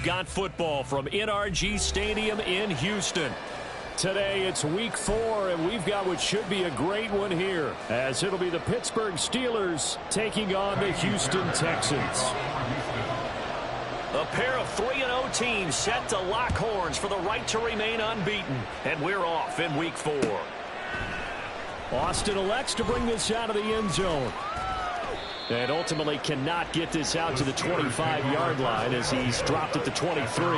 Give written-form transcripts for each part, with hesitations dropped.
got football from NRG Stadium in Houston. Today it's week 4, and we've got what should be a great one here, as it'll be the Pittsburgh Steelers taking on the Houston Texans. A pair of 3-0 teams set to lock horns for the right to remain unbeaten, and we're off in week 4. Austin elects to bring this out of the end zone. And ultimately cannot get this out to the 25-yard line as he's dropped at the 23.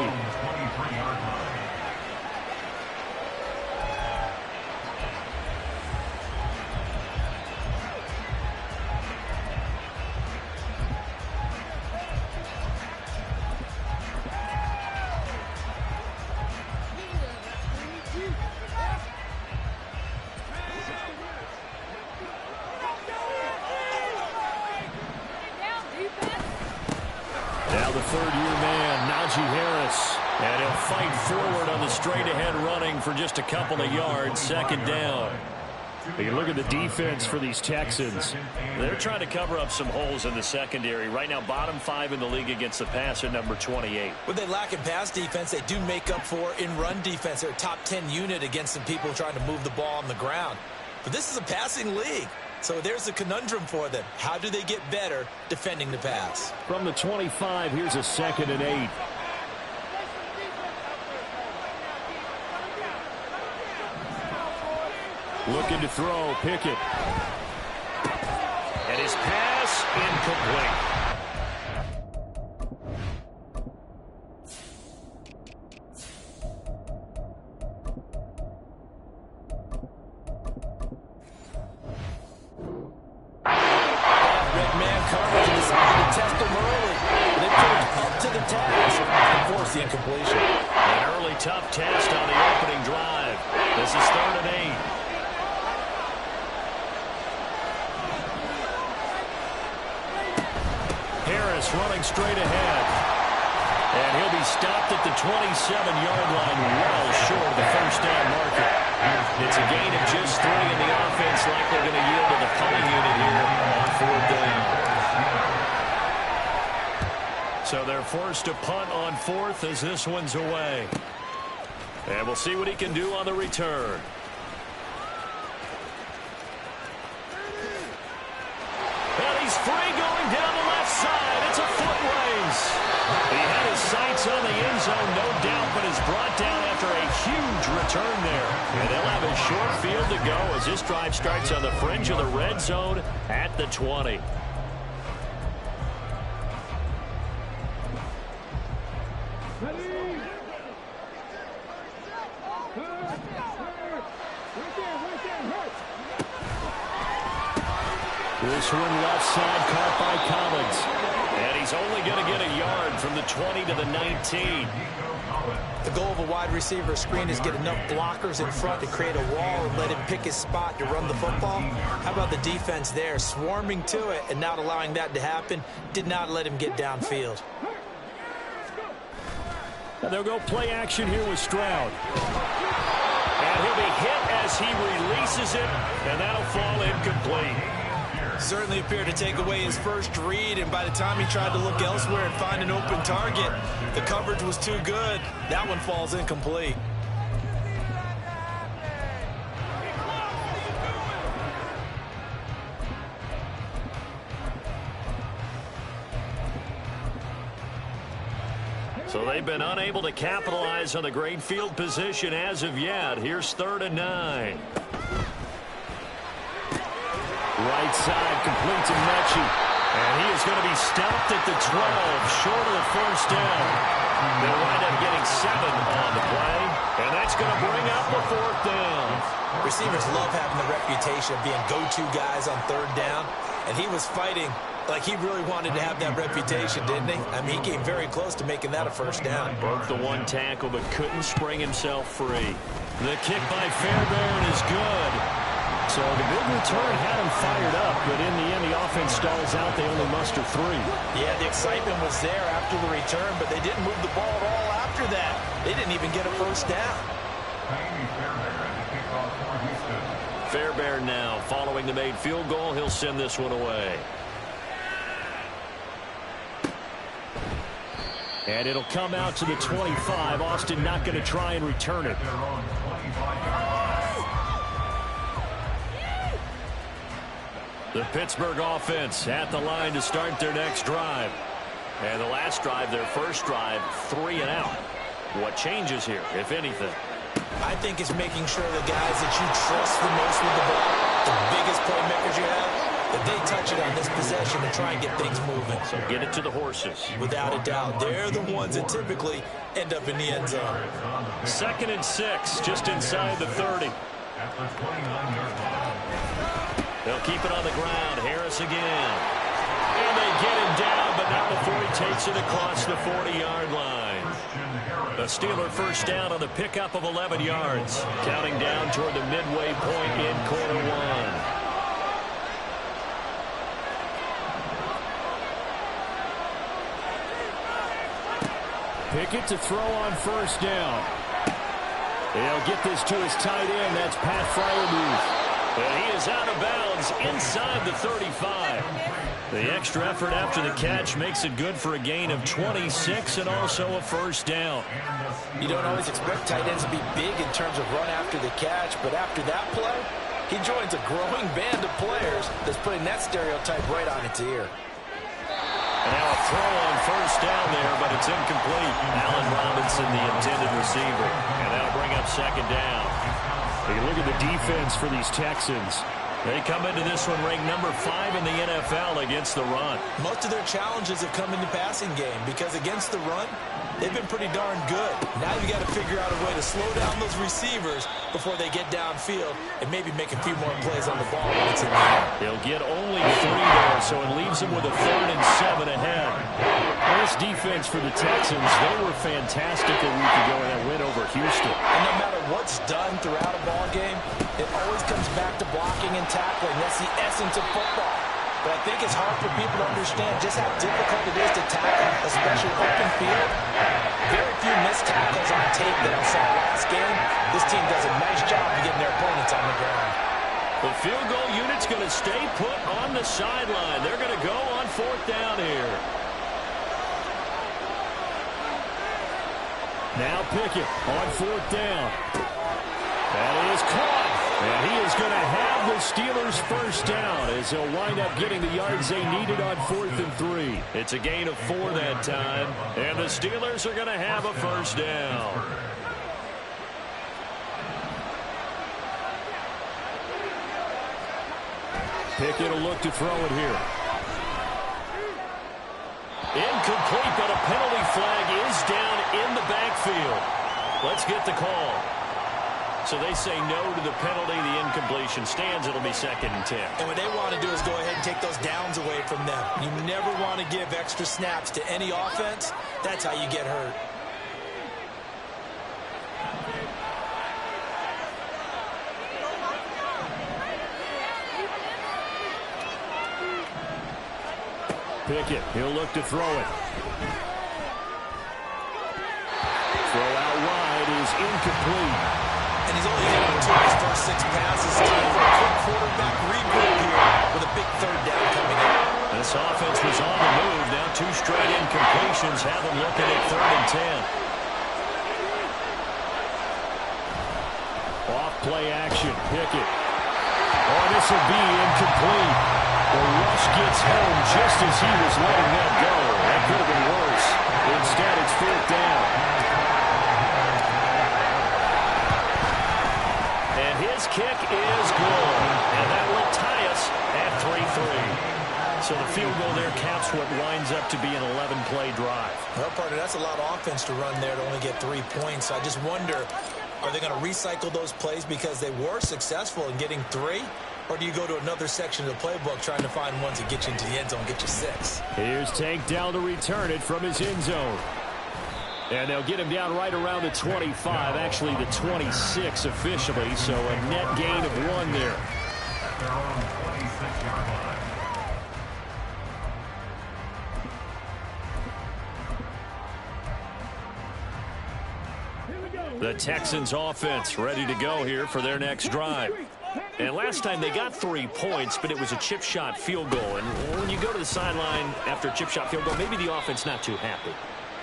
And he'll fight forward on the straight-ahead running for just a couple of yards, second down. You look at the defense for these Texans. They're trying to cover up some holes in the secondary. Right now, bottom 5 in the league against the pass at number 28. When they lack in pass defense, they do make up for in run defense. They're a top 10 unit against some people trying to move the ball on the ground. But this is a passing league. So there's a conundrum for them. How do they get better defending the pass? From the 25, here's a 2nd and 8. Looking to throw, Pickett. And his pass incomplete. Red man coverage decided to test him early. They put up to the task and force the incompletion. An early tough test on the opening drive. This is 3rd and 8. Harris running straight ahead. And he'll be stopped at the 27-yard line, well short of the first down marker. It's a gain of just 3, and the offense likely going to yield to the punting unit here on 4th down. So they're forced to punt on 4th as this one's away. And we'll see what he can do on the return. And he's free going down the left side. It's a foot race. He had his sights on the end zone, no doubt, but is brought down after a huge return there. And they'll have a short field to go as this drive starts on the fringe of the red zone at the 20. This one left side caught by Collins. And he's only going to get a yard from the 20 to the 19. The goal of a wide receiver screen is get enough blockers in front to create a wall and let him pick his spot to run the football. How about the defense there, swarming to it and not allowing that to happen? Did not let him get downfield. And they'll go play action here with Stroud. And he'll be hit as he releases it, and that'll fall incomplete. Certainly appeared to take away his first read, and by the time he tried to look elsewhere and find an open target, the coverage was too good. That one falls incomplete. So they've been unable to capitalize on the great field position as of yet. Here's 3rd and 9. Right side completes to Mechie. And he is going to be stopped at the 12, short of the first down. They'll wind up getting 7 on the play. And that's going to bring up the 4th down. Receivers love having the reputation of being go-to guys on 3rd down. And he was fighting like he really wanted to have that reputation, didn't he? I mean, he came very close to making that a first down. Broke the one tackle, but couldn't spring himself free. The kick by Fairbairn is good. So the big return had him fired up, but in the end, the offense stalls out. They only muster 3. Yeah, the excitement was there after the return, but they didn't move the ball at all after that. They didn't even get a first down. Fairbairn now, following the made field goal, he'll send this one away. And it'll come out to the 25. Austin not going to try and return it. The Pittsburgh offense at the line to start their next drive. And the last drive, their first drive, 3 and out. What changes here, if anything? I think it's making sure the guys that you trust the most with the ball, the biggest playmakers you have, that they touch it on this possession and try and get things moving. So get it to the horses. Without a doubt, they're the ones that typically end up in the end zone. 2nd and 6, just inside the 30. They'll keep it on the ground. Harris again. And they get him down, but not before he takes it across the 40-yard line. A Steeler first down on the pickup of 11 yards. Counting down toward the midway point in quarter 1. Pickett to throw on first down. He'll get this to his tight end. That's Pat Freiermuth. And he is out of bounds inside the 35. The extra effort after the catch makes it good for a gain of 26 and also a first down. You don't always expect tight ends to be big in terms of run after the catch, but after that play, he joins a growing band of players that's putting that stereotype right on its ear. And now a throw on first down there, but it's incomplete. Allen Robinson, the intended receiver. And that'll bring up 2nd down. You look at the defense for these Texans. They come into this one ranked number 5 in the NFL against the run. Most of their challenges have come in the passing game because against the run, they've been pretty darn good. Now you got to figure out a way to slow down those receivers before they get downfield and maybe make a few more plays on the ball when it's in the air. They'll get only 3 there, so it leaves them with a 3rd and 7 ahead. This defense for the Texans, they were fantastic a week ago in that win over Houston. And no matter what's done throughout a ball game, it always comes back to blocking and tackling. That's the essence of football. But I think it's hard for people to understand just how difficult it is to tackle, especially open field. Very few missed tackles on tape that I saw last game. This team does a nice job of getting their opponents on the ground. The field goal unit's going to stay put on the sideline. They're going to go on 4th down here. Now Pickett on 4th down. That is caught. And he is going to have the Steelers first down as they'll wind up getting the yards they needed on 4th and 3. It's a gain of 4 that time. And the Steelers are going to have a first down. Pickett will look to throw it here. Incomplete, but a penalty flag is down in the backfield. Let's get the call. So they say no to the penalty. The incompletion stands. It'll be 2nd and 10. And what they want to do is go ahead and take those downs away from them. You never want to give extra snaps to any offense. That's how you get hurt. Pickett, he'll look to throw it. Throw out wide is incomplete. And he's only able to his first 6 passes. Time for a quick quarterback regroup here with a big 3rd down coming up. This offense was on the move. Now 2 straight incompletions have them looking at 3rd and 10. Off play action. Pickett. Oh, this will be incomplete. The rush gets home just as he was letting that go. That could have been worse. Instead, it's 4th down. And his kick is good. And that will tie us at 3-3. So the field goal there caps what winds up to be an 11-play drive. Well, partner, that's a lot of offense to run there to only get 3 points. I just wonder, are they going to recycle those plays because they were successful in getting 3? Or do you go to another section of the playbook trying to find ones that get you into the end zone, get you 6? Here's Tank down to return it from his end zone. And they'll get him down right around the 25, actually the 26 officially, so a net gain of 1 there. The Texans offense ready to go here for their next drive. And last time they got 3 points, but it was a chip shot field goal. And when you go to the sideline after a chip shot field goal, maybe the offense not too happy.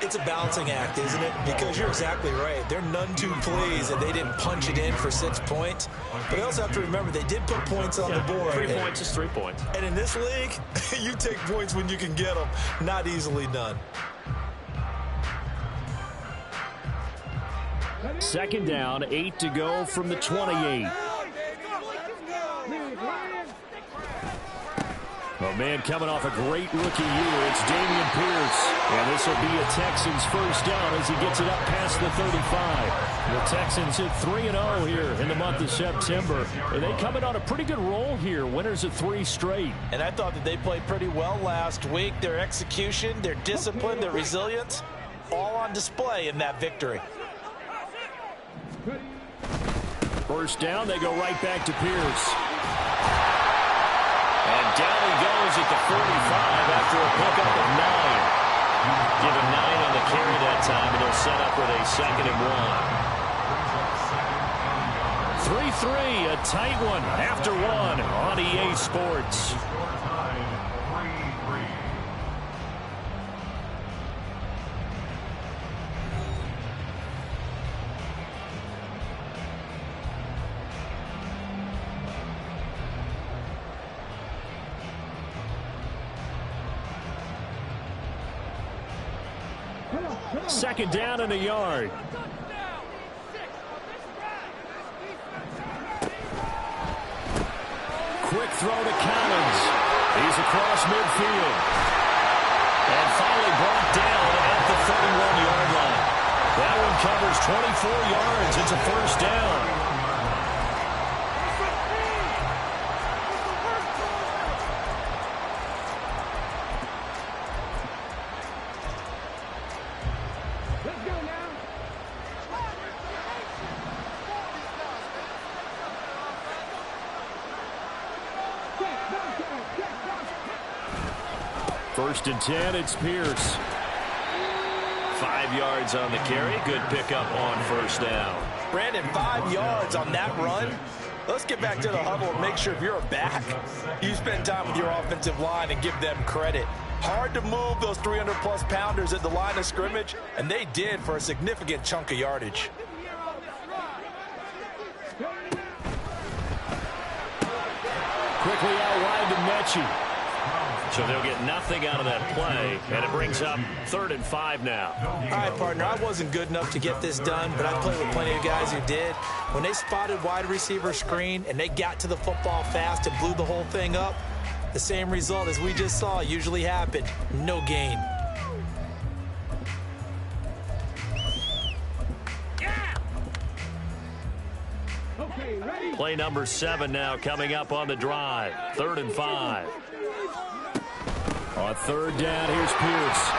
It's a balancing act, isn't it? Because you're exactly right. They're none too pleased that they didn't punch it in for 6 points. But they also have to remember they did put points on the board. 3 points is 3 points. And in this league, you take points when you can get them. Not easily done. Second down, 8 to go from the 28. Oh, man, coming off a great rookie year, it's Dameon Pierce. And this will be a Texans first down as he gets it up past the 35. The Texans hit 3-0 here in the month of September. And they come in on a pretty good roll here, winners of 3 straight. And I thought that they played pretty well last week. Their execution, their discipline, their resilience, all on display in that victory. First down, they go right back to Pierce. And down he goes at the 45 after a pickup of 9. Give him 9 on the carry that time, and they'll set up with a 2nd and 1. 3-3, a tight one after 1 on EA Sports. Second down and a yard. Quick throw to Collins. He's across midfield. And finally brought down at the 31-yard line. That one covers 24 yards. It's a first down. First and 10, it's Pierce. 5 yards on the carry. Good pickup on first down. Brandon, 5 yards on that run. Let's get back to the huddle and make sure if you're a back, you spend time with your offensive line and give them credit. Hard to move those 300-plus pounders at the line of scrimmage, and they did for a significant chunk of yardage. Quickly out wide to Mechie. So they'll get nothing out of that play, and it brings up 3rd and 5 now. All right, partner, I wasn't good enough to get this done, but I played with plenty of guys who did. When they spotted wide receiver screen and they got to the football fast and blew the whole thing up, the same result as we just saw usually happened. No gain. Play number 7 now coming up on the drive. 3rd and 5. On 3rd down, here's Pierce.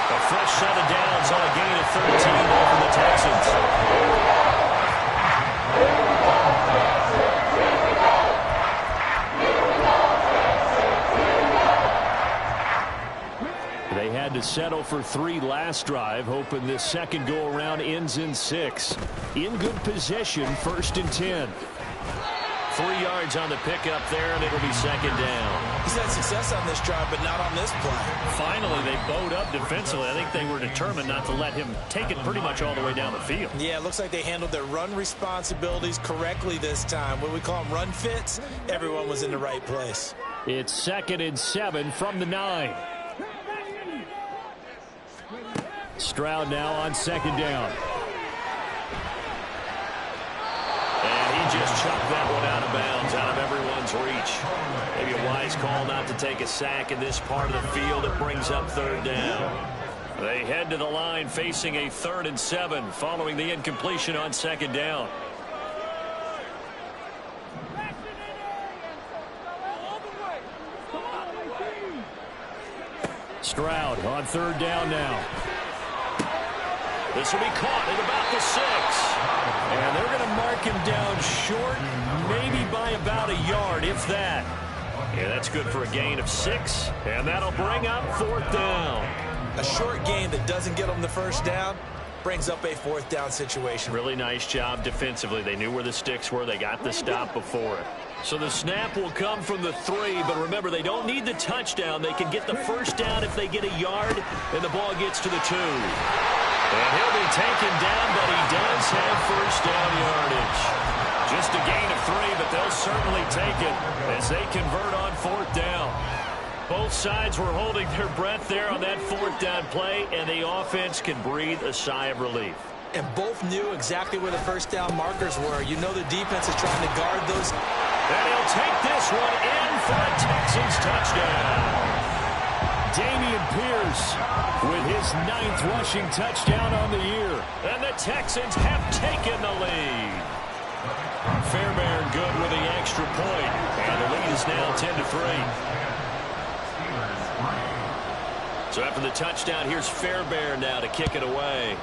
A fresh set of downs on a gain of 13 there for the Texans. They had to settle for 3 last drive, hoping this second go-around ends in 6. In good possession, 1st and 10. 3 yards on the pickup there, and it'll be 2nd down. He's had success on this drive, but not on this play. Finally, they bowed up defensively. I think they were determined not to let him take it pretty much all the way down the field. Yeah, it looks like they handled their run responsibilities correctly this time. What we call them run fits, everyone was in the right place. It's 2nd and 7 from the 9. Stroud now on 2nd down. And he just chucked that one out of bounds, out of everyone's reach. Maybe a wise call not to take a sack in this part of the field. It brings up 3rd down. They head to the line facing a 3rd and 7 following the incompletion on 2nd down. Stroud on 3rd down now. This will be caught at about the 6. And they're going to mark him down short, maybe by about a yard, if that. Yeah, that's good for a gain of 6. And that'll bring up 4th down. A short gain that doesn't get them the first down, brings up a fourth down situation. Really nice job defensively. They knew where the sticks were. They got the stop before it. So the snap will come from the 3, but remember, they don't need the touchdown. They can get the first down if they get a yard, and the ball gets to the 2. And he'll be taken down, but he does have first down yardage. Just a gain of 3, but they'll certainly take it as they convert on fourth down. Both sides were holding their breath there on that fourth down play, and the offense can breathe a sigh of relief. And both knew exactly where the first down markers were. You know the defense is trying to guard those. And he'll take this one in for a Texans touchdown. Dameon Pierce with his 9th rushing touchdown on the year. And the Texans have taken the lead. Fairbairn good with the extra point. And the lead is now 10-3. So after the touchdown, here's Fairbairn now to kick it away.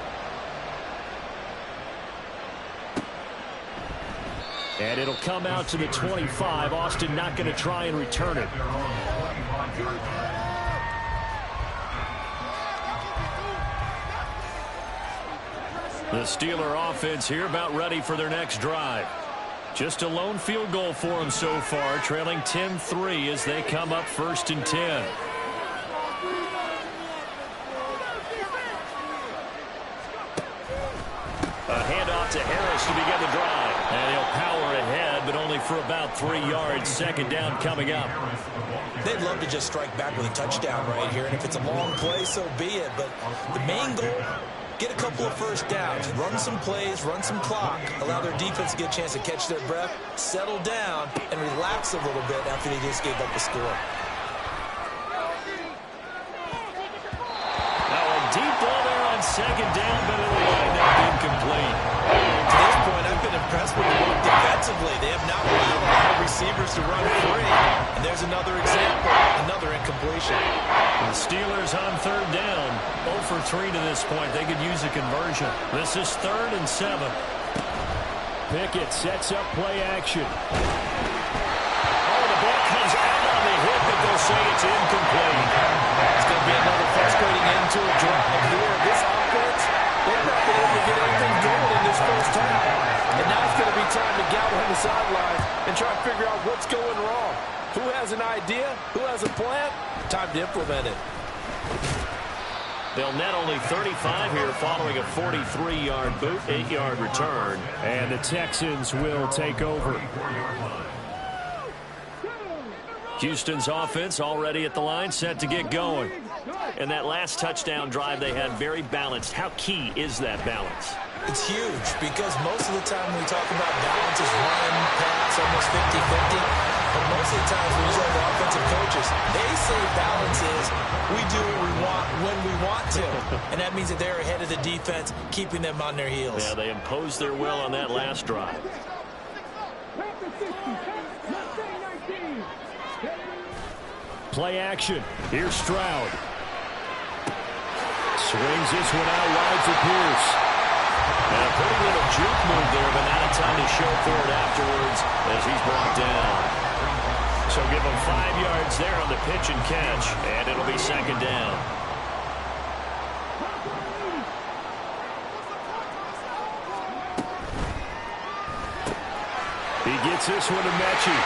And it'll come out to the 25. Austin not going to try and return it. The Steeler offense here about ready for their next drive. Just a lone field goal for them so far, trailing 10-3 as they come up 1st and 10. A handoff to Harris to begin the drive. And he'll power ahead, but only for about 3 yards. 2nd down coming up. They'd love to just strike back with a touchdown right here. And if it's a long play, so be it. But the main goal, get a couple of first downs, run some plays, run some clock, allow their defense to get a chance to catch their breath, settle down, and relax a little bit after they just gave up the score. Now a deep ball there on 2nd down, but it'll wind up incomplete. To this point, I've been impressed with the work defensively. They have not allowed a lot of receivers to run free. And there's another example, another incompletion. The Steelers on 3rd down, 0 for 3 to this point. They could use a conversion. This is 3rd and 7. Pickett sets up play action. Oh, the ball comes out on the hip, but they'll say it's incomplete. It's going to be another frustrating end to a drive here. This offense, they've not been able to get anything going in this first half. And now it's going to be time to gather on the sidelines and try to figure out what's going wrong. Who has an idea? Who has a plan? Time to implement it. They'll net only 35 here following a 43-yard boot, 8-yard return. And the Texans will take over. Houston's offense already at the line, set to get going. And that last touchdown drive they had very balanced. How key is that balance? It's huge because most of the time when we talk about balance is run, pass, almost 50-50. But most of the times when you talk to offensive coaches, they say balance is we do what we want when we want to. And that means that they're ahead of the defense, keeping them on their heels. Yeah, they imposed their will on that last drive. Play action. Here's Stroud. Swings this one out wide for Pierce. And a pretty little juke move there, but not a time to show for it afterwards as he's brought down. So give him 5 yards there on the pitch and catch, and it'll be 2nd down. He gets this one to Mechie.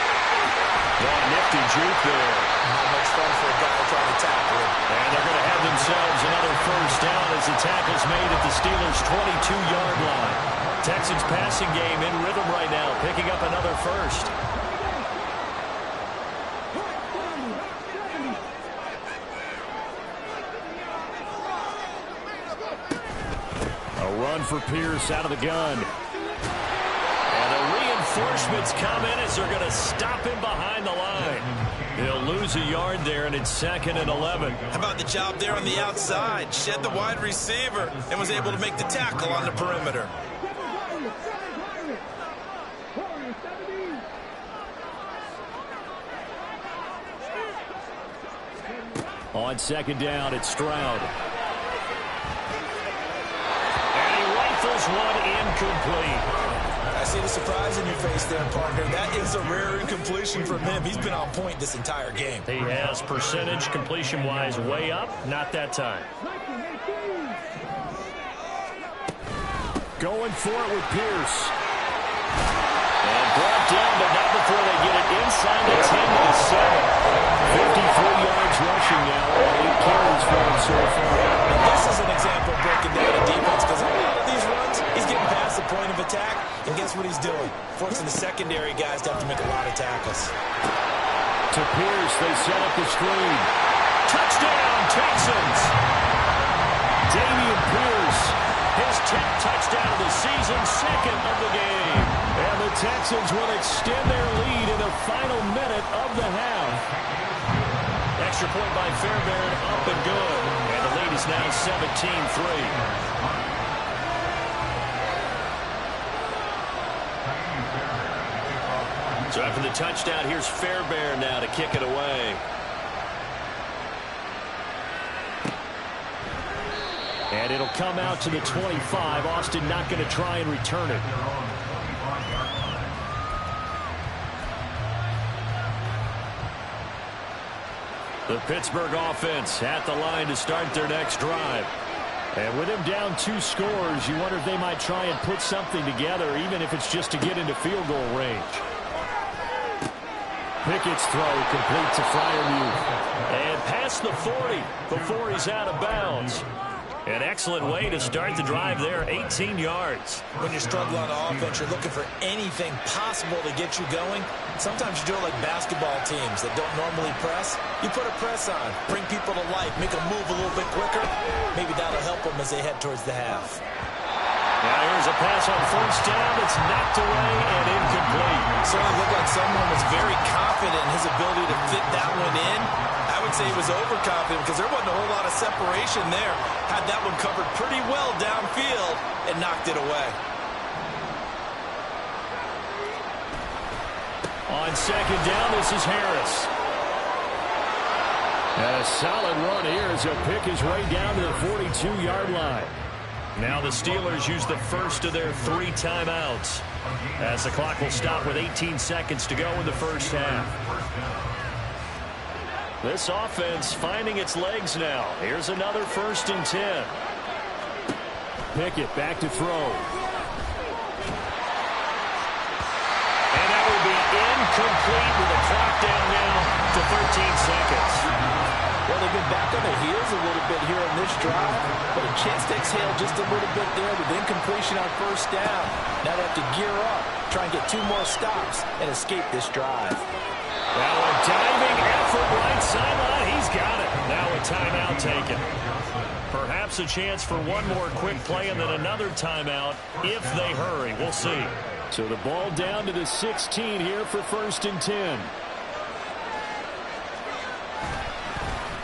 Oh, nifty juke there. Not much fun for a guy trying to tackle him. And they're going to have themselves another first down as the tackle's made at the Steelers' 22-yard line. Texans passing game in rhythm right now, picking up another first. A run for Pierce out of the gun. And the reinforcements come in as they're going to stop him behind the line. He'll lose a yard there, and it's 2nd and 11. How about the job there on the outside? Shed the wide receiver and was able to make the tackle on the perimeter. On 2nd down, it's Stroud. And he rifles one incomplete. I see the surprise in your face there, partner. That is a rare incompletion from him. He's been on point this entire game. He has percentage completion-wise way up. Not that time. Going for it with Pierce. And brought down, but not before they get it inside the 10 to the 7. 53 yards rushing now. 8 carries for him so far. Now this is an example of breaking down a defense, because a lot of these runs, he's getting past the point of attack, and guess what he's doing? Forcing the secondary guys to have to make a lot of tackles. To Pierce, they set up the screen. Touchdown, Texans! Dameon Pierce, his 10th touchdown of the season, second of the game. And the Texans will extend their lead in the final minute of the half. Extra point by Fairbairn, up and good. And the lead is now 17-3. So after the touchdown, here's Fairbairn now to kick it away. And it'll come out to the 25. Austin not going to try and return it. The Pittsburgh offense at the line to start their next drive. And with him down 2 scores, you wonder if they might try and put something together, even if it's just to get into field goal range. Pickett's throw complete to Freiermuth. And past the 40 before he's out of bounds. An excellent way to start the drive there, 18 yards. When you're struggling on offense, you're looking for anything possible to get you going. Sometimes you do it like basketball teams that don't normally press. You put a press on, bring people to life, make them move a little bit quicker. Maybe that'll help them as they head towards the half. Now here's a pass on first down. It's knocked away and incomplete. Certainly looked like someone was very confident in his ability to fit that one in. I would say he was overconfident because there wasn't a whole lot of separation there. Had that one covered pretty well downfield and knocked it away. On second down, this is Harris. And a solid run here as he'll pick his way down to the 42-yard line. Now the Steelers use the first of their 3 timeouts as the clock will stop with 18 seconds to go in the first half. This offense finding its legs now. Here's another 1st and 10. Pickett back to throw. And that will be incomplete with the clock down now to 13 seconds. Well, they've been back on their heels a little bit here on this drive, but a chance to exhale just a little bit there with incompletion on first down. Now they have to gear up, try and get 2 more stops, and escape this drive. Now a diving effort right sideline. He's got it. Now a timeout taken. Perhaps a chance for one more quick play and then another timeout if they hurry. We'll see. So the ball down to the 16 here for 1st and 10.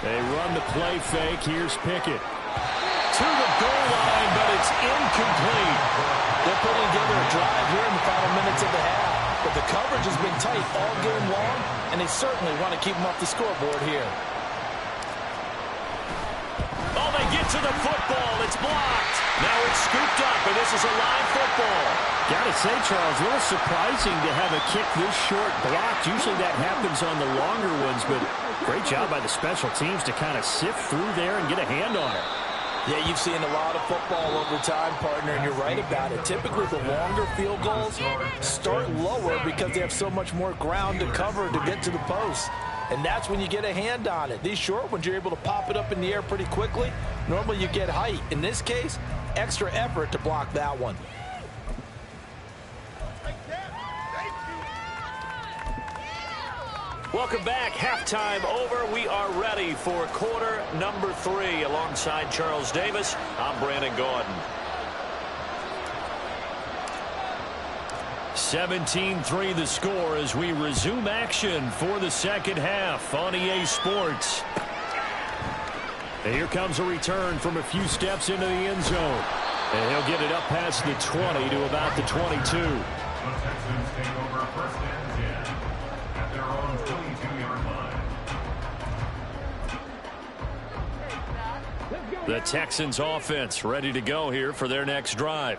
They run the play fake. Here's Pickett. To the goal line, but it's incomplete. They're putting together a drive here in the final minutes of the half. But the coverage has been tight all game long, and they certainly want to keep them off the scoreboard here. Oh, they get to the football. It's blocked. Now it's scooped up, and this is a live football. Got to say, Charles, a little surprising to have a kick this short blocked. Usually that happens on the longer ones, but great job by the special teams to kind of sift through there and get a hand on it. Yeah, you've seen a lot of football over time, partner, and you're right about it. Typically, the longer field goals start lower because they have so much more ground to cover to get to the post. And that's when you get a hand on it. These short ones, you're able to pop it up in the air pretty quickly. Normally, you get height. In this case, extra effort to block that one. Welcome back. Halftime over. We are ready for quarter number 3. Alongside Charles Davis, I'm Brandon Gaudin. 17-3 the score as we resume action for the second half on EA Sports. And here comes a return from a few steps into the end zone. And he'll get it up past the 20 to about the 22. The Texans offense ready to go here for their next drive.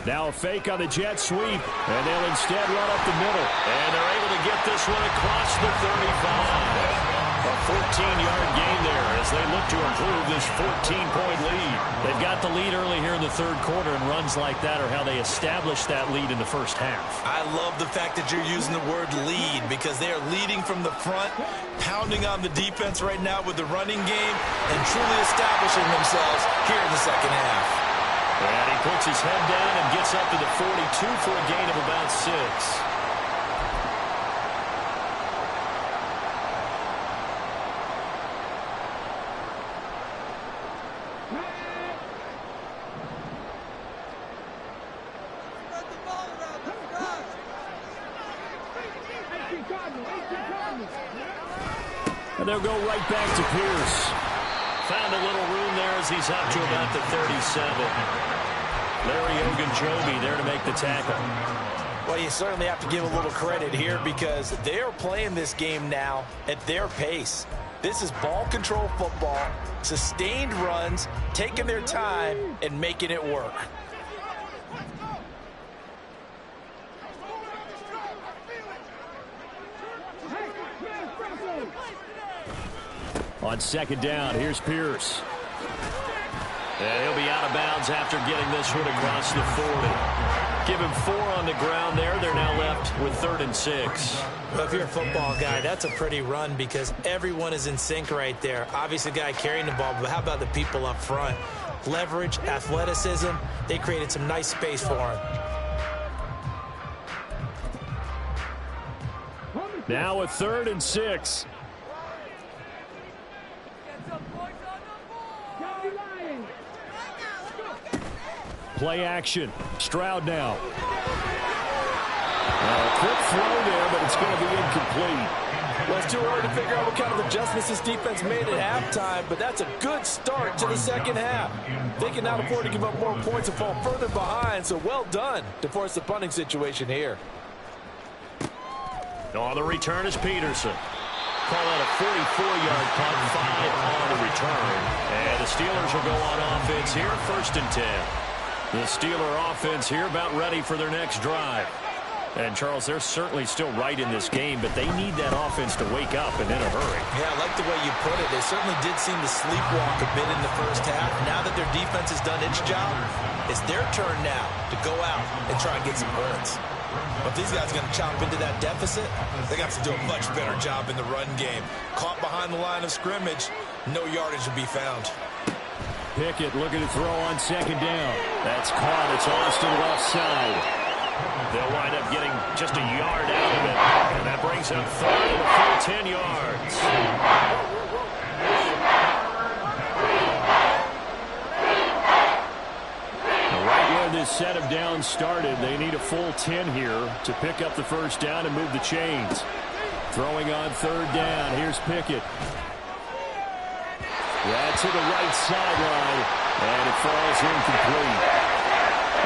Now a fake on the jet sweep, and they'll instead run up the middle. And they're able to get this one across the 35. A 14-yard gain there as they look to improve this 14-point lead. They've got the lead early here in the third quarter, and runs like that are how they establish that lead in the first half. I love the fact that you're using the word lead because they are leading from the front, pounding on the defense right now with the running game, and truly establishing themselves here in the second half. And he puts his head down and gets up to the 42 for a gain of about 6. And they'll go right back to Pierce. Found a little room there as he's up to about the 37. Larry Ogunjobi there to make the tackle. Well, you certainly have to give a little credit here because they are playing this game now at their pace. This is ball control football, sustained runs, taking their time, and making it work. On second down, here's Pierce. And he'll be out of bounds after getting this one across the 40. Give him 4 on the ground there. They're now left with 3rd and 6. Well, if you're a football guy, that's a pretty run because everyone is in sync right there. Obviously, the guy carrying the ball, but how about the people up front? Leverage, athleticism, they created some nice space for him. Now with 3rd and 6. Play action. Stroud now. A quick throw there, but it's going to be incomplete. Well, it's too early to figure out what kind of adjustments this defense made at halftime, but that's a good start to the second half. They cannot afford to give up more points and fall further behind, so well done to force the punting situation here. On the return is Peterson. Call that a 44-yard punt, 5 on the return. And the Steelers will go on offense here, 1st and 10. The Steeler offense here about ready for their next drive. And, Charles, they're certainly still right in this game, but they need that offense to wake up and in a hurry. Yeah, I like the way you put it. They certainly did seem to sleepwalk a bit in the first half. Now that their defense has done its job, it's their turn now to go out and try and get some points. But if these guys are going to chop into that deficit, they got to do a much better job in the run game. Caught behind the line of scrimmage, no yardage will be found. Pickett looking to throw on second down. That's caught. It's Austin left side. They'll wind up getting just a yard out of it. And that brings up 3rd and a full 10 yards. Right where this set of downs started, they need a full 10 here to pick up the first down and move the chains. Throwing on 3rd down. Here's Pickett. Yeah, to the right sideline, and it falls incomplete.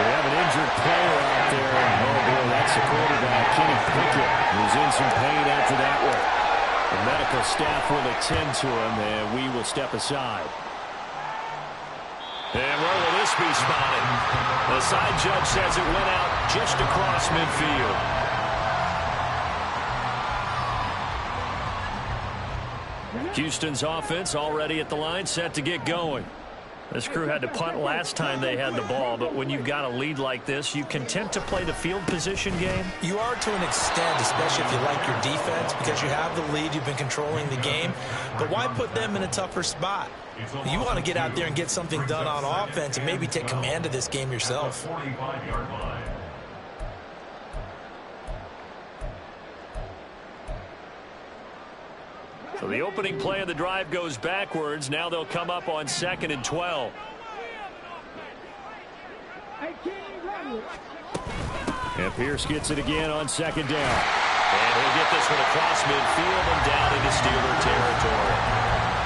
We have an injured player out there. Oh, boy, that's the quarterback, Kenny Pickett, who's in some pain after that one. The medical staff will attend to him, and we will step aside. And where will this be spotted? The side judge says it went out just across midfield. Houston's offense already at the line, set to get going. This crew had to punt last time they had the ball, but when you've got a lead like this, you content to play the field position game? You are to an extent, especially if you like your defense, because you have the lead, you've been controlling the game. But why put them in a tougher spot? You want to get out there and get something done on offense and maybe take command of this game yourself. So the opening play of the drive goes backwards. Now they'll come up on 2nd and 12. And Pierce gets it again on 2nd down. And he'll get this one across midfield and down into Steeler territory.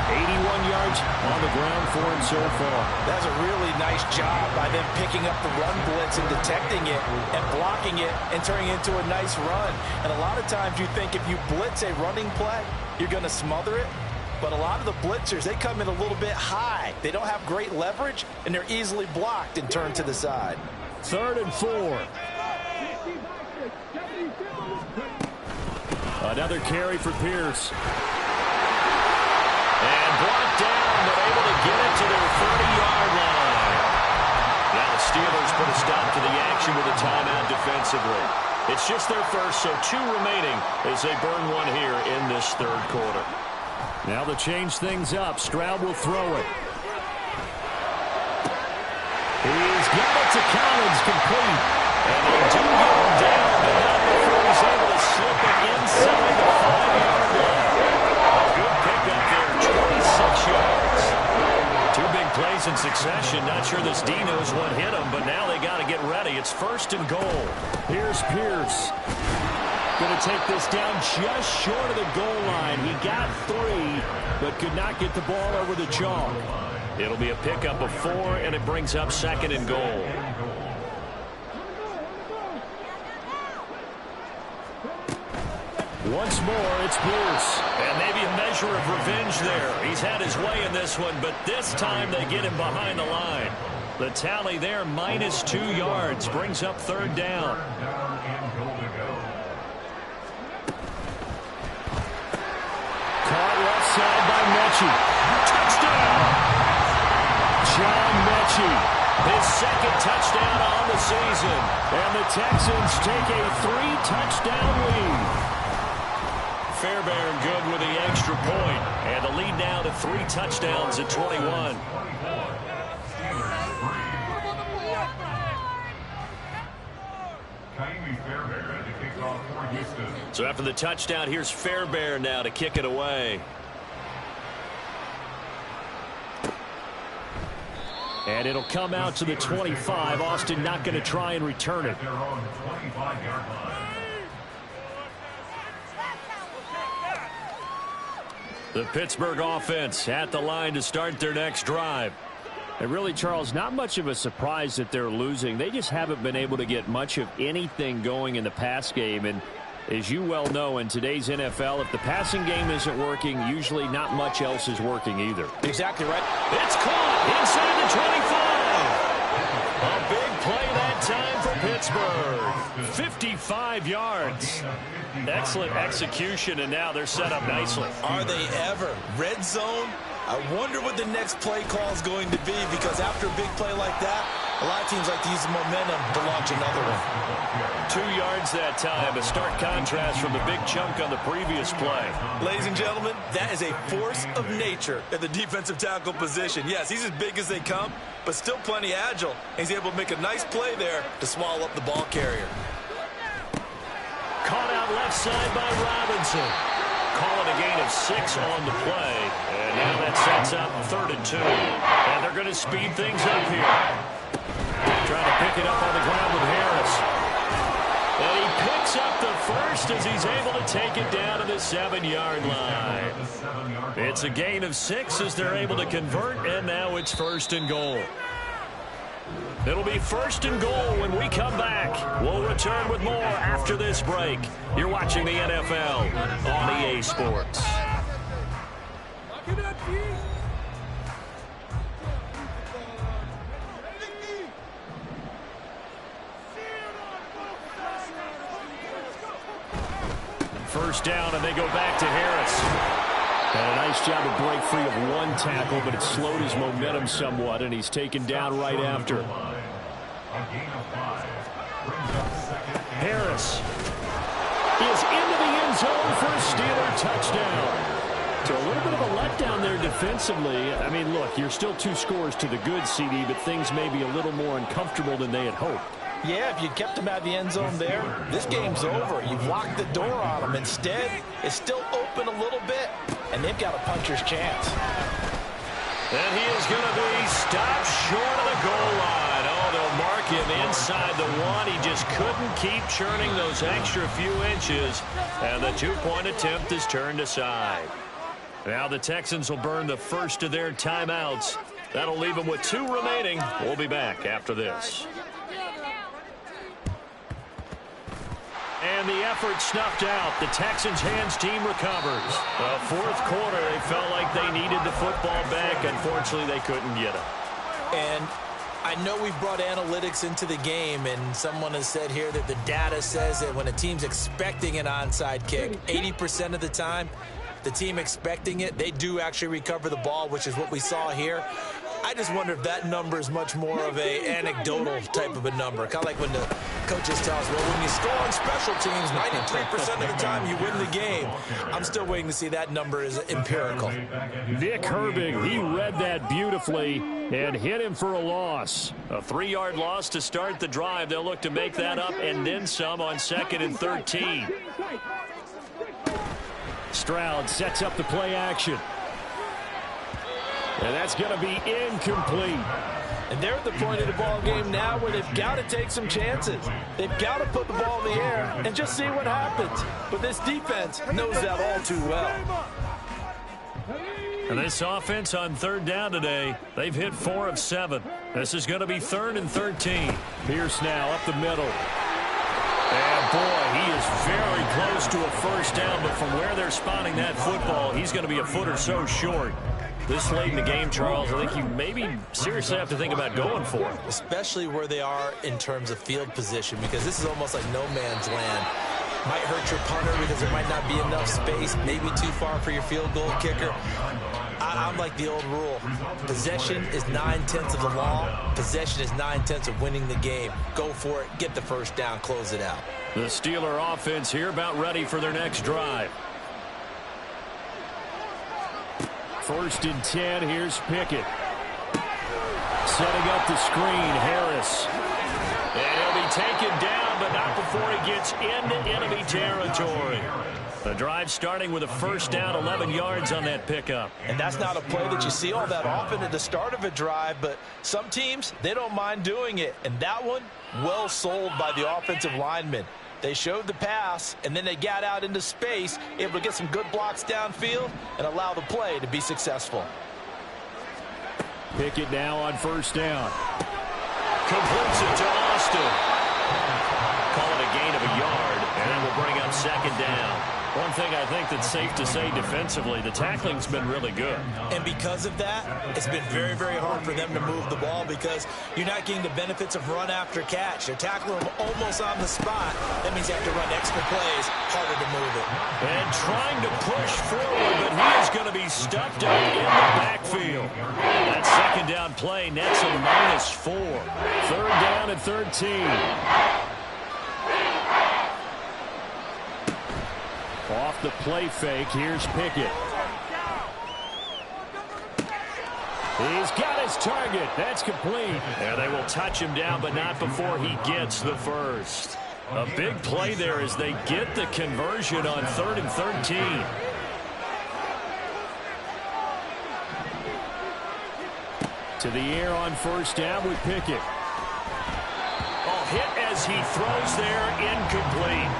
81 yards on the ground for him so far. That's a really nice job by them picking up the run blitz and detecting it and blocking it and turning it into a nice run. And a lot of times you think if you blitz a running play, you're going to smother it. But a lot of the blitzers, they come in a little bit high. They don't have great leverage, and they're easily blocked and turned to the side. 3rd and 4. Another carry for Pierce. put a stop to the action with a timeout defensively. It's just their first, so 2 remaining as they burn one here in this third quarter. Now to change things up, Stroud will throw it. He's got it to Collins, complete. And they do get him down, but not before he's able to slip it inside the 5-yard line. A good pickup there, 26 yards. 2 big plays in succession. Not sure this D knows what hit him, but now they got to get ready. It's 1st and goal. Here's Pierce. Going to take this down just short of the goal line. He got 3, but could not get the ball over the chalk. It'll be a pickup of 4, and it brings up 2nd and goal. Once more, it's Pierce. And maybe a measure of revenge there. He's had his way in this one, but this time they get him behind the line. The tally there, -2 yards, brings up 3rd down. Caught left side by Mechie. Touchdown! John Mechie. His 2nd touchdown on the season. And the Texans take a 3-touchdown lead. Fairbairn good with the extra point. And the lead now to 3 touchdowns at 21. So after the touchdown, here's Fairbairn now to kick it away. And it'll come out to the 25. Austin not going to try and return it. The Pittsburgh offense at the line to start their next drive. And really, Charles, not much of a surprise that they're losing. They just haven't been able to get much of anything going in the pass game. And as you well know, in today's NFL, if the passing game isn't working, usually not much else is working either. Exactly right. It's caught inside the 25. A big play that time for Pittsburgh. 55 yards. Excellent execution, and now they're set up nicely. Are they ever? Red zone? I wonder what the next play call is going to be, because after a big play like that, a lot of teams like to use the momentum to launch another one. 2 yards that time, a stark contrast from the big chunk on the previous play. Ladies and gentlemen, that is a force of nature at the defensive tackle position. Yes, he's as big as they come, but still plenty agile. He's able to make a nice play there to swallow up the ball carrier. Caught out left side by Robinson. Calling a gain of 6 on the play. And now that sets up 3rd and 2. And they're going to speed things up here. Trying to pick it up on the ground with Harris. And he picks up the first as he's able to take it down to the 7-yard line. It's a gain of 6 as they're able to convert, and now it's 1st and goal. It'll be 1st and goal when we come back. We'll return with more after this break. You're watching the NFL on EA Sports. First down, and they go back to Harris. And a nice job to break free of 1 tackle, but it slowed his momentum somewhat, and he's taken down right after. Harris is into the end zone for a Steeler touchdown. So a little bit of a letdown there defensively. I mean, look, you're still 2 scores to the good, CD, but things may be a little more uncomfortable than they had hoped. Yeah, if you kept him out of the end zone there, this game's over. You've locked the door on him. Instead, it's still open a little bit, and they've got a puncher's chance. And he is going to be stopped short of the goal line. Oh, they'll mark him inside the 1. He just couldn't keep churning those extra few inches, and the 2-point attempt is turned aside. Now the Texans will burn the first of their timeouts. That'll leave them with 2 remaining. We'll be back after this. And the effort snuffed out. The Texans' hands team recovers. The 4th quarter, they felt like they needed the football back. Unfortunately, they couldn't get it. And I know we've brought analytics into the game, and someone has said here that the data says that when a team's expecting an onside kick, 80% of the time, the team expecting it, they do actually recover the ball, which is what we saw here. I just wonder if that number is much more of a anecdotal type of a number. Kind of like when the coaches tell us, well, when you score on special teams, 93% of the time you win the game. I'm still waiting to see that number is empirical. Nick Herbig, he read that beautifully and hit him for a loss. A 3-yard loss to start the drive. They'll look to make that up and then some on 2nd and 13. Stroud sets up the play action. And that's going to be incomplete. And they're at the point of the ball game now where they've got to take some chances. They've got to put the ball in the air and just see what happens. But this defense knows that all too well. And this offense on 3rd down today, they've hit 4 of 7. This is going to be 3rd and 13. Pierce now up the middle. And boy, he is very close to a first down, but from where they're spotting that football, he's going to be a foot or so short. This late in the game, Charles, I think you maybe seriously have to think about going for it. Especially where they are in terms of field position, because this is almost like no man's land. Might hurt your punter because there might not be enough space, maybe too far for your field goal kicker. I'm like the old rule. Possession is 9/10 of the law. Possession is 9/10 of winning the game. Go for it, get the first down, close it out. The Steeler offense here about ready for their next drive. 1st and 10, here's Pickett. Setting up the screen, Harris. And he'll be taken down, but not before he gets into enemy territory. The drive starting with a first down, 11 yards on that pickup. And that's not a play that you see all that often at the start of a drive, but some teams, they don't mind doing it. And that one, well sold by the offensive lineman. They showed the pass, and then they got out into space, able to get some good blocks downfield and allow the play to be successful. Pickett now on 1st down. Completes it to Austin. Call it a gain of a yard, and then we'll bring up 2nd down. One thing I think that's safe to say defensively, the tackling's been really good. And because of that, it's been very, very hard for them to move the ball because you're not getting the benefits of run after catch. They're tackling them almost on the spot. That means you have to run extra plays, harder to move it. And trying to push forward, but he is going to be stuffed up in the backfield. That 2nd down play nets a -4. 3rd down and 13. Off the play fake, here's Pickett. He's got his target. That's complete. Yeah, they will touch him down, but not before he gets the first. A big play there as they get the conversion on 3rd and 13. To the air on 1st down with Pickett. Oh, hit as he throws there, incomplete.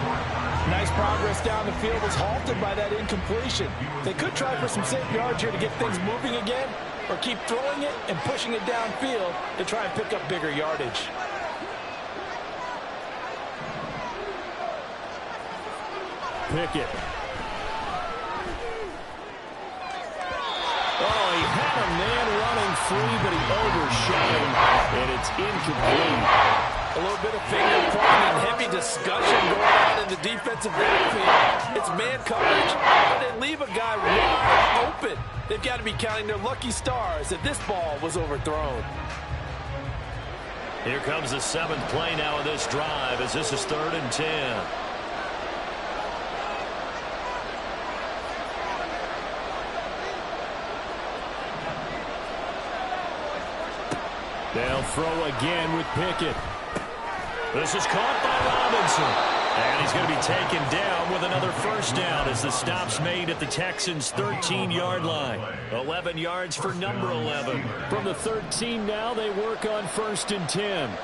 Nice progress down the field was halted by that incompletion. They could try for some safe yards here to get things moving again, or keep throwing it and pushing it downfield to try and pick up bigger yardage. Pickett. Oh, he had a man running free, but he overshot him, and it's incomplete. A little bit of finger pointing and heavy discussion going on in the defensive backfield. It's man coverage, but they leave a guy wide open. They've got to be counting their lucky stars that this ball was overthrown. Here comes the 7th play now of this drive as this is 3rd and 10. They'll throw again with Pickett. This is caught by Robinson. And he's going to be taken down with another first down as the stop's made at the Texans' 13-yard line. 11 yards for number 11. From the 13 now, they work on 1st and 10.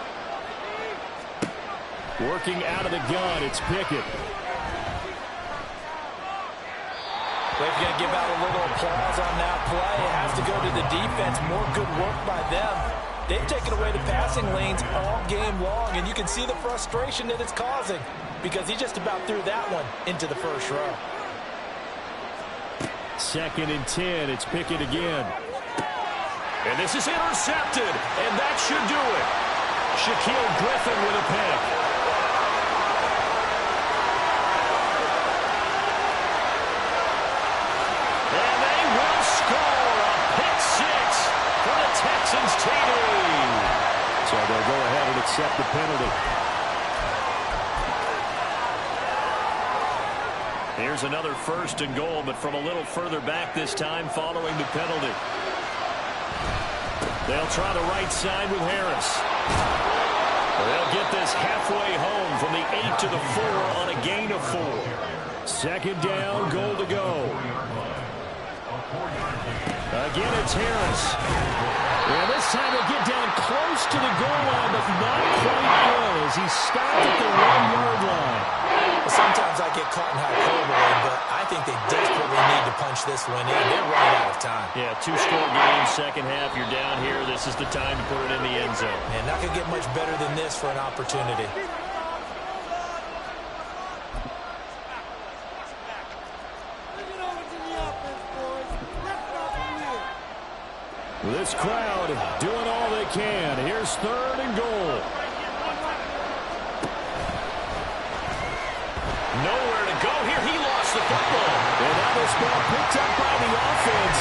Working out of the gun, it's Pickett. They're going to give out a little applause on that play. It has to go to the defense. More good work by them. They've taken away the passing lanes all game long, and you can see the frustration that it's causing because he just about threw that one into the first row. 2nd and 10, it's Pickett again. And this is intercepted, and that should do it. Shaquille Griffin with a pick. And they will score a pick 6 for the Texans. the penalty. Here's another 1st and goal, but from a little further back this time following the penalty. They'll try the right side with Harris. They'll get this halfway home from the 8 to the 4 on a gain of 4. 2nd down, goal to go. Again, it's Harris. And this time he'll get down close to the goal line, but not quite good as he stopped at the 1-yard line. Sometimes I get caught in hyperbole, but I think they desperately need to punch this one in. They're running out of time. Yeah, 2-score game, second half. You're down here. This is the time to put it in the end zone. And not going to get much better than this for an opportunity. This crowd doing all they can. Here's 3rd and goal. Nowhere to go here. He lost the football. And now this ball picked up by the offense.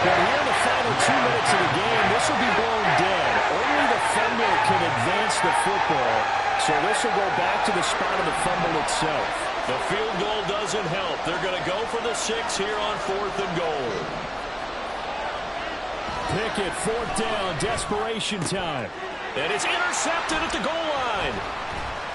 But here in the final 2 minutes of the game, this will be blown dead. Only the fumble can advance the football. So this will go back to the spot of the fumble itself. The field goal doesn't help. They're going to go for the 6 here on 4th and goal. Pickett, 4th down, desperation time. And it's intercepted at the goal line.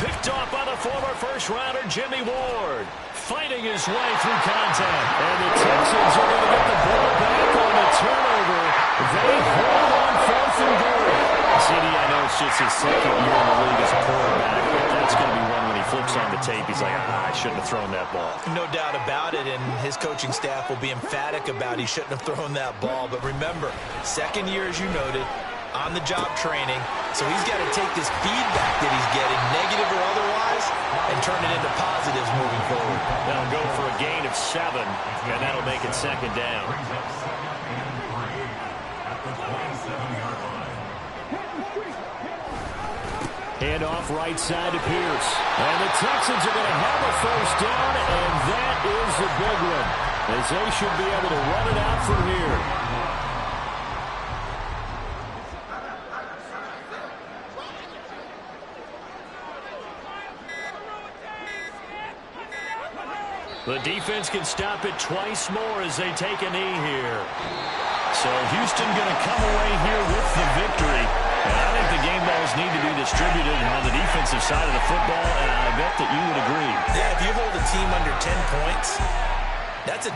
Picked off by the former first-rounder Jimmy Ward. Fighting his way through contact. And the Texans are going to get the ball back on the turnover. They hold on 4th and goal. CD, I know it's just his 2nd year in the league as a quarterback, but that's going to be one when he flips on the tape. He's like, I shouldn't have thrown that ball. No doubt about it, and his coaching staff will be emphatic about he shouldn't have thrown that ball. But remember, 2nd year, as you noted, on-the-job training, so he's got to take this feedback that he's getting, negative or otherwise, and turn it into positives moving forward. That'll go for a gain of 7, and that'll make it 2nd down. Hand off right side to Pierce. And the Texans are going to have a 1st down, and that is the big one, as they should be able to run it out from here. The defense can stop it twice more as they take a knee here. So Houston going to come away here with the victory. And I think the game balls need to be distributed on the defensive side of the football, and I bet that you would agree. Yeah, if you hold a team under 10 points, that's a